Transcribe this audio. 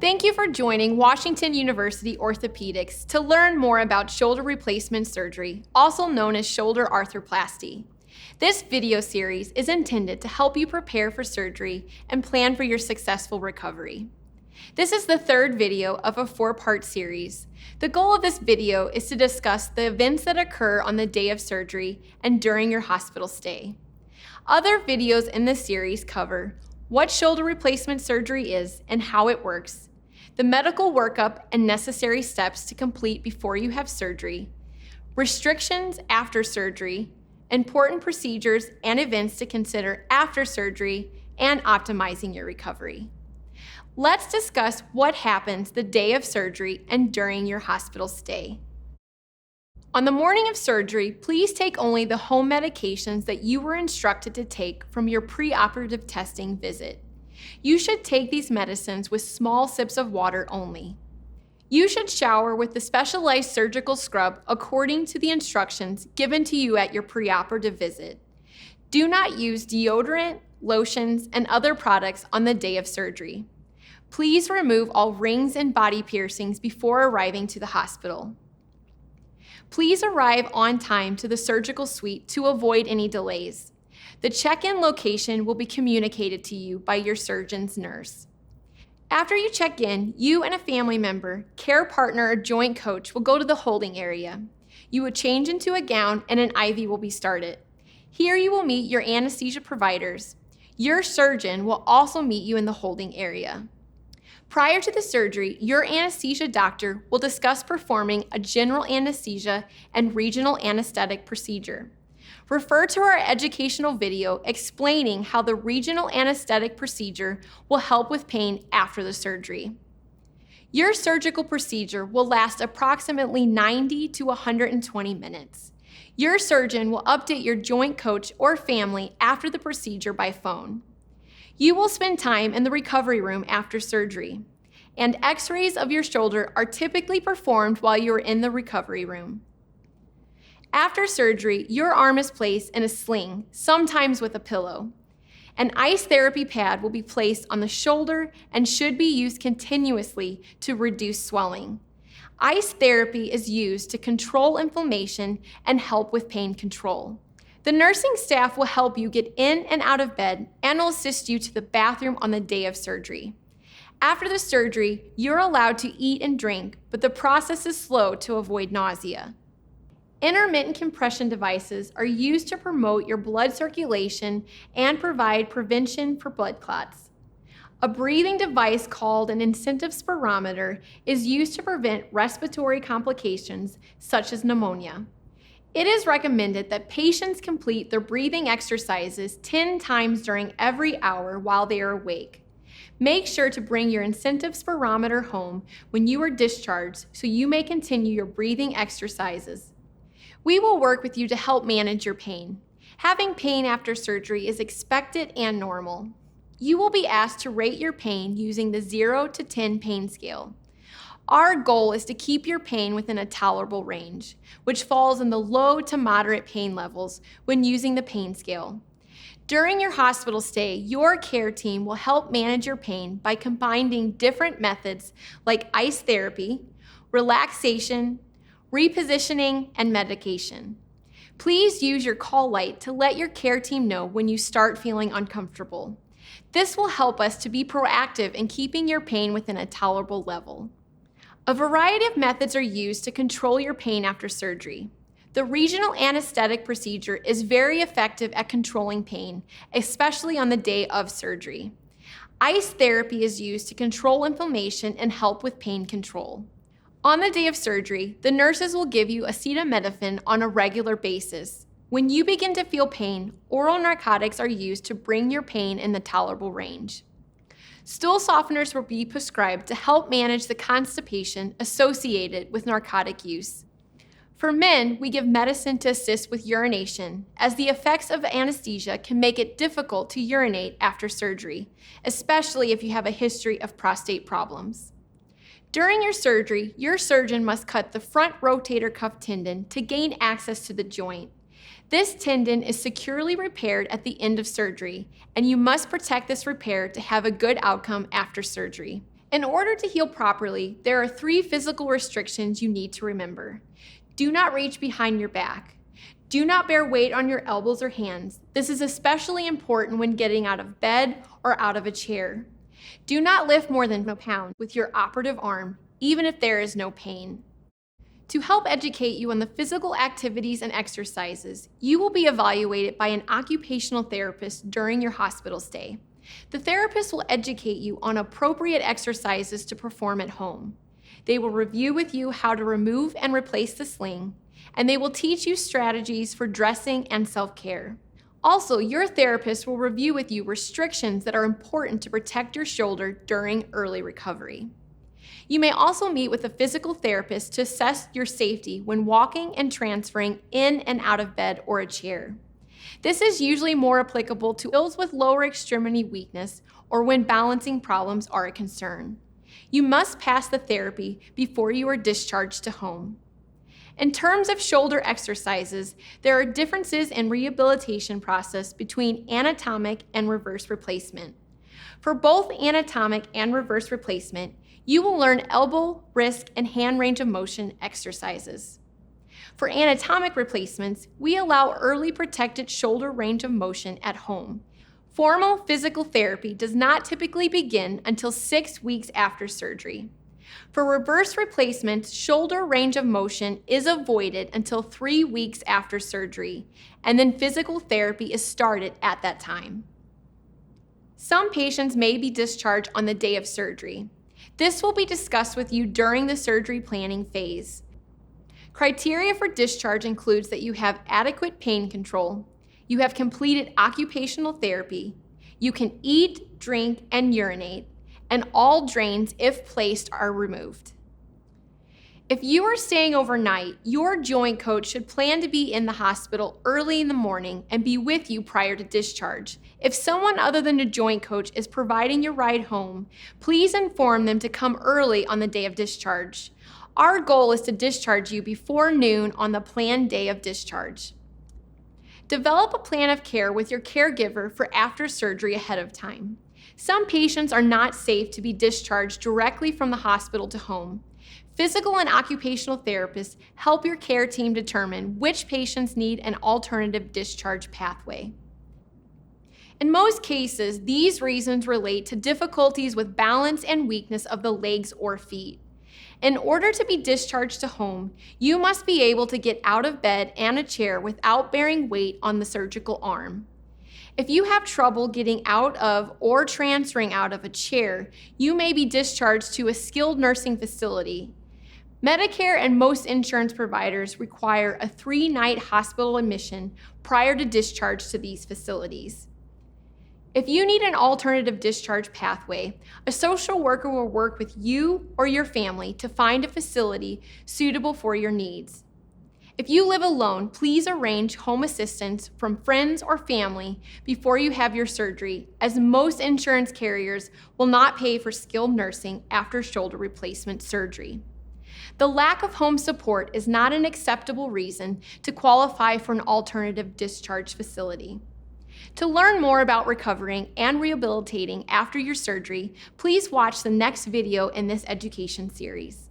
Thank you for joining Washington University Orthopedics to learn more about shoulder replacement surgery, also known as shoulder arthroplasty. This video series is intended to help you prepare for surgery and plan for your successful recovery. This is the third video of a 4-part series. The goal of this video is to discuss the events that occur on the day of surgery and during your hospital stay. Other videos in this series cover what shoulder replacement surgery is and how it works, the medical workup and necessary steps to complete before you have surgery, restrictions after surgery, important procedures and events to consider after surgery, and optimizing your recovery. Let's discuss what happens the day of surgery and during your hospital stay. On the morning of surgery, please take only the home medications that you were instructed to take from your preoperative testing visit. You should take these medicines with small sips of water only. You should shower with the specialized surgical scrub according to the instructions given to you at your preoperative visit. Do not use deodorant, lotions, and other products on the day of surgery. Please remove all rings and body piercings before arriving to the hospital. Please arrive on time to the surgical suite to avoid any delays. The check-in location will be communicated to you by your surgeon's nurse. After you check in, you and a family member, care partner, or joint coach will go to the holding area. You will change into a gown and an IV will be started. Here you will meet your anesthesia providers. Your surgeon will also meet you in the holding area. Prior to the surgery, your anesthesia doctor will discuss performing a general anesthesia and regional anesthetic procedure. Refer to our educational video explaining how the regional anesthetic procedure will help with pain after the surgery. Your surgical procedure will last approximately 90 to 120 minutes. Your surgeon will update your joint coach or family after the procedure by phone. You will spend time in the recovery room after surgery, and x-rays of your shoulder are typically performed while you are in the recovery room. After surgery, your arm is placed in a sling, sometimes with a pillow. An ice therapy pad will be placed on the shoulder and should be used continuously to reduce swelling. Ice therapy is used to control inflammation and help with pain control. The nursing staff will help you get in and out of bed and will assist you to the bathroom on the day of surgery. After the surgery, you're allowed to eat and drink, but the process is slow to avoid nausea. Intermittent compression devices are used to promote your blood circulation and provide prevention for blood clots. A breathing device called an incentive spirometer is used to prevent respiratory complications such as pneumonia. It is recommended that patients complete their breathing exercises 10 times during every hour while they are awake. Make sure to bring your incentive spirometer home when you are discharged so you may continue your breathing exercises. We will work with you to help manage your pain. Having pain after surgery is expected and normal. You will be asked to rate your pain using the 0 to 10 pain scale. Our goal is to keep your pain within a tolerable range, which falls in the low to moderate pain levels when using the pain scale. During your hospital stay, your care team will help manage your pain by combining different methods like ice therapy, relaxation, repositioning, and medication. Please use your call light to let your care team know when you start feeling uncomfortable. This will help us to be proactive in keeping your pain within a tolerable level. A variety of methods are used to control your pain after surgery. The regional anesthetic procedure is very effective at controlling pain, especially on the day of surgery. Ice therapy is used to control inflammation and help with pain control. On the day of surgery, the nurses will give you acetaminophen on a regular basis. When you begin to feel pain, oral narcotics are used to bring your pain in the tolerable range. Stool softeners will be prescribed to help manage the constipation associated with narcotic use. For men, we give medicine to assist with urination, as the effects of anesthesia can make it difficult to urinate after surgery, especially if you have a history of prostate problems. During your surgery, your surgeon must cut the front rotator cuff tendon to gain access to the joint. This tendon is securely repaired at the end of surgery, and you must protect this repair to have a good outcome after surgery. In order to heal properly, there are 3 physical restrictions you need to remember. Do not reach behind your back. Do not bear weight on your elbows or hands. This is especially important when getting out of bed or out of a chair. Do not lift more than a pound with your operative arm, even if there is no pain. To help educate you on the physical activities and exercises, you will be evaluated by an occupational therapist during your hospital stay. The therapist will educate you on appropriate exercises to perform at home. They will review with you how to remove and replace the sling, and they will teach you strategies for dressing and self-care. Also, your therapist will review with you restrictions that are important to protect your shoulder during early recovery. You may also meet with a physical therapist to assess your safety when walking and transferring in and out of bed or a chair. This is usually more applicable to those with lower extremity weakness or when balancing problems are a concern. You must pass the therapy before you are discharged to home. In terms of shoulder exercises, there are differences in rehabilitation process between anatomic and reverse replacement. For both anatomic and reverse replacement, you will learn elbow, wrist, and hand range of motion exercises. For anatomic replacements, we allow early protected shoulder range of motion at home. Formal physical therapy does not typically begin until 6 weeks after surgery. For reverse replacements, shoulder range of motion is avoided until 3 weeks after surgery, and then physical therapy is started at that time. Some patients may be discharged on the day of surgery. This will be discussed with you during the surgery planning phase. Criteria for discharge includes that you have adequate pain control, you have completed occupational therapy, you can eat, drink, and urinate, and all drains, if placed, are removed. If you are staying overnight, your joint coach should plan to be in the hospital early in the morning and be with you prior to discharge. If someone other than a joint coach is providing your ride home, please inform them to come early on the day of discharge. Our goal is to discharge you before noon on the planned day of discharge. Develop a plan of care with your caregiver for after surgery ahead of time. Some patients are not safe to be discharged directly from the hospital to home. Physical and occupational therapists help your care team determine which patients need an alternative discharge pathway. In most cases, these reasons relate to difficulties with balance and weakness of the legs or feet. In order to be discharged to home, you must be able to get out of bed and a chair without bearing weight on the surgical arm. If you have trouble getting out of or transferring out of a chair, you may be discharged to a skilled nursing facility. Medicare and most insurance providers require a 3-night hospital admission prior to discharge to these facilities. If you need an alternative discharge pathway, a social worker will work with you or your family to find a facility suitable for your needs. If you live alone, please arrange home assistance from friends or family before you have your surgery, as most insurance carriers will not pay for skilled nursing after shoulder replacement surgery. The lack of home support is not an acceptable reason to qualify for an alternative discharge facility. To learn more about recovering and rehabilitating after your surgery, please watch the next video in this education series.